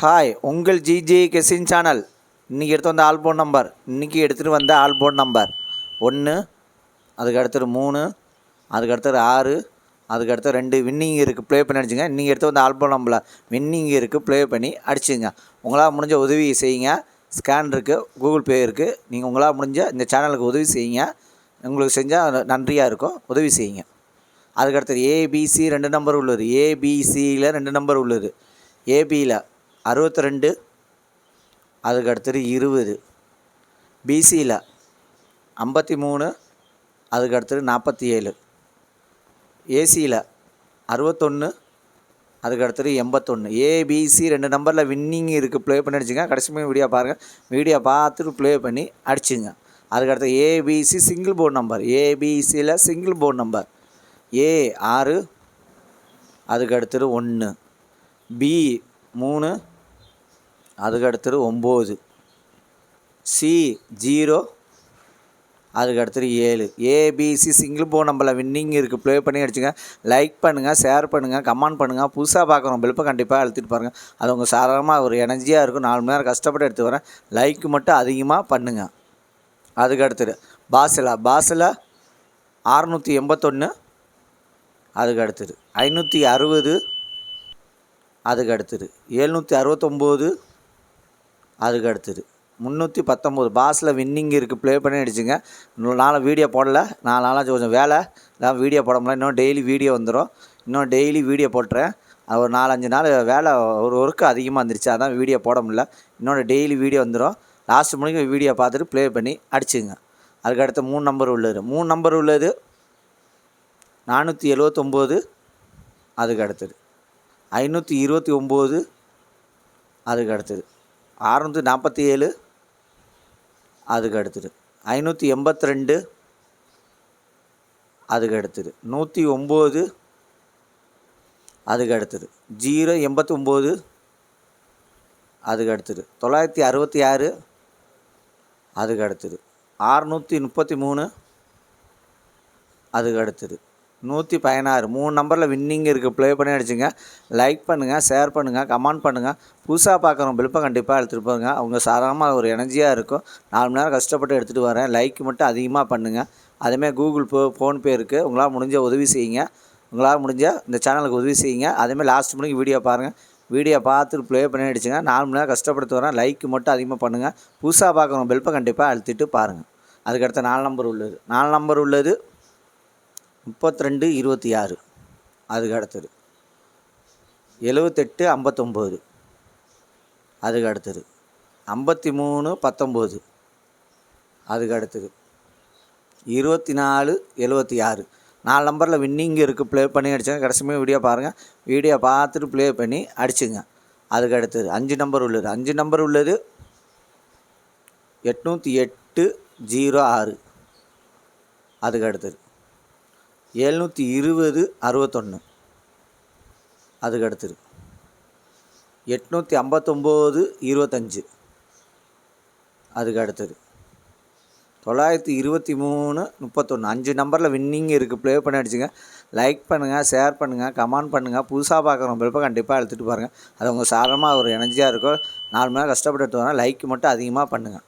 Hi, உங்கள் GJ கெஸின் channel. இன்றைக்கி எடுத்து வந்த ஆல்போன் நம்பர், இன்றைக்கி எடுத்துகிட்டு வந்த ஆல்போன் நம்பர் 1, அதுக்கு அடுத்தது 3, அதுக்கு அடுத்தது 6, அதுக்கு அடுத்து 2 வின்னிங் இருக்குது. ப்ளே பண்ணி அடிச்சுங்க. இன்றைக்கி எடுத்து வந்த ஆல்போன் நம்பரில் வின்னிங் இருக்குது, ப்ளே பண்ணி அடிச்சுங்க. உங்களால் முடிஞ்ச உதவி செய்யுங்க. ஸ்கேன் இருக்குது, கூகுள் பே இருக்குது. நீங்கள் உங்களால் முடிஞ்ச இந்த சேனலுக்கு உதவி செய்யுங்க. உங்களுக்கு செஞ்சால் நன்றியாக இருக்கும். உதவி செய்யுங்க. அதுக்கடுத்தது ஏபிசி 2 நம்பர் உள்ளது. ஏபிசியில் 2 நம்பர் உள்ளது. ஏபியில் 62, அதுக்கு அடுத்தது 20, பிசியில் 53, அதுக்கு அடுத்தது 47, ஏசியில் 61, அதுக்கு அடுத்தது 81. ஏபிசி 2 நம்பரில் வின்னிங் இருக்குது. ப்ளே பண்ணி அடிச்சுங்க. கடைசி வீடியோ பாருங்கள். வீடியோ பார்த்துட்டு ப்ளே பண்ணி அடிச்சுங்க. அதுக்கடுத்து ஏபிசி சிங்கிள் போர்டு நம்பர். ஏபிசியில் சிங்கிள் போர்டு நம்பர் ஏ 6, அதுக்கு அடுத்தது 1, பி 3, அதுக்கு அடுத்தது 9, சி 0, அதுக்கு அடுத்தது 7. ஏபிசி சிங்கிள் போர்டு நம்பரில் வின்னிங் இருக்குது. ப்ளே பண்ணி அடிச்சுங்க. லைக் பண்ணுங்கள், ஷேர் பண்ணுங்கள், கமெண்ட் பண்ணுங்கள். புதுசாக பார்க்குறோம் பெல்ப்பை கண்டிப்பாக அழுத்திட்டு பாருங்கள். அது உங்கள் சாதாரணமாக ஒரு எனர்ஜியாக இருக்கும். 4 மணி நேரம் கஷ்டப்பட்டு எடுத்து வரேன். லைக் மட்டும் அதிகமாக பண்ணுங்கள். அதுக்கு அடுத்தது பாசில் 681, அதுக்கு அடுத்தது 560, அதுக்கு அடுத்தது 769, அதுக்கு அடுத்தது 319. பாஸில் வின்னிங் இருக்குது. ப்ளே பண்ணி அடிச்சுங்க. நாள் வீடியோ போடல, 4 நாளாக கொஞ்சம் வேலை தான், வீடியோ போட முடியல. இன்னும் டெய்லி வீடியோ வந்துடும். இன்னும் டெய்லி வீடியோ போட்டுறேன். ஒரு 4-5 நாள் வேலை, ஒரு ஒர்க்கு அதிகமாக வந்துருச்சு. அதான் வீடியோ போட முடியல. இன்னொன்று டெய்லி வீடியோ வந்துடும். லாஸ்ட் மணிக்கு வீடியோ பார்த்துட்டு ப்ளே பண்ணி அடிச்சுங்க. அதுக்கு அடுத்து 3 நம்பர் உள்ளது. 3 நம்பர் உள்ளது 479, அதுக்கு அடுத்தது 529, அதுக்கு அடுத்தது 647, அதுக்கு அடுத்தது 582, அதுக்கு அடுத்தது 109, அதுக்கு அடுத்தது 089, அதுக்கு அடுத்தது 966, அதுக்கு அடுத்தது 633, அதுக்கு அடுத்தது 116. 3 நம்பரில் வின்னிங் இருக்குது. ப்ளே பண்ணி அடிச்சுங்க. லைக் பண்ணுங்கள், ஷேர் பண்ணுங்கள், கமெண்ட் பண்ணுங்கள். புதுசாக பார்க்குறோம் பெல்ப்பை கண்டிப்பாக எடுத்துகிட்டு போங்க. அவங்க சாதாரணமாக ஒரு எனர்ஜியாக இருக்கும். 4 மணி நேரம் கஷ்டப்பட்டு எடுத்துகிட்டு வரேன். லைக் மட்டும் அதிகமாக பண்ணுங்கள். அதேமாதிரி கூகுள் பே, ஃபோன்பே இருக்குது. உங்களால் முடிஞ்ச உதவி செய்யுங்க. உங்களால் முடிஞ்ச இந்த சேனலுக்கு உதவி செய்யுங்க. அதேமாதிரி லாஸ்ட் மணிக்கு வீடியோ பாருங்கள். வீடியோ பார்த்துட்டு ப்ளே பண்ணி அடிச்சுங்க. 4 மணி நேரம் கஷ்டப்படுத்து வரேன். லைக் மட்டும் அதிகமாக பண்ணுங்கள். புதுசாக பார்க்குறோம் பெல்ப்பை கண்டிப்பாக அழுத்திட்டு பாருங்கள். அதுக்கடுத்து 4 நம்பர் உள்ளது. 4 நம்பர் உள்ளது 32, 26, அதுக்கு அடுத்தது 78, 59, அதுக்கு அடுத்தது 53, 19, அதுக்கு அடுத்தது 24, 76. 4 நம்பரில் வின்னிங் இருக்குது. ப்ளே பண்ணி அடிச்சுங்க. கடைசியுமே வீடியோ பாருங்கள். வீடியோ பார்த்துட்டு ப்ளே பண்ணி அடிச்சுங்க. அதுக்கு அடுத்தது 5 நம்பர் உள்ளது. 5 நம்பர் உள்ளது 808, 06, அதுக்கு அடுத்தது 720, 61, அதுக்கு அடுத்தது 859, 25, அதுக்கு அடுத்தது 923, 31. 5 நம்பரில் வின்னிங் இருக்குது. ப்ளே பண்ணி அடிச்சுங்க. லைக் பண்ணுங்கள், ஷேர் பண்ணுங்கள், கமெண்ட் பண்ணுங்கள். புதுசாக பார்க்குறோம் பெல்ப்பை கண்டிப்பாக எடுத்துகிட்டு பாருங்கள். அது உங்கள் சாதாரணமாக ஒரு எனர்ஜியாக இருக்கும். 4 மணி நேரம் கஷ்டப்பட்டு எடுத்து வரேன். லைக் மட்டும் அதிகமாக பண்ணுங்கள்.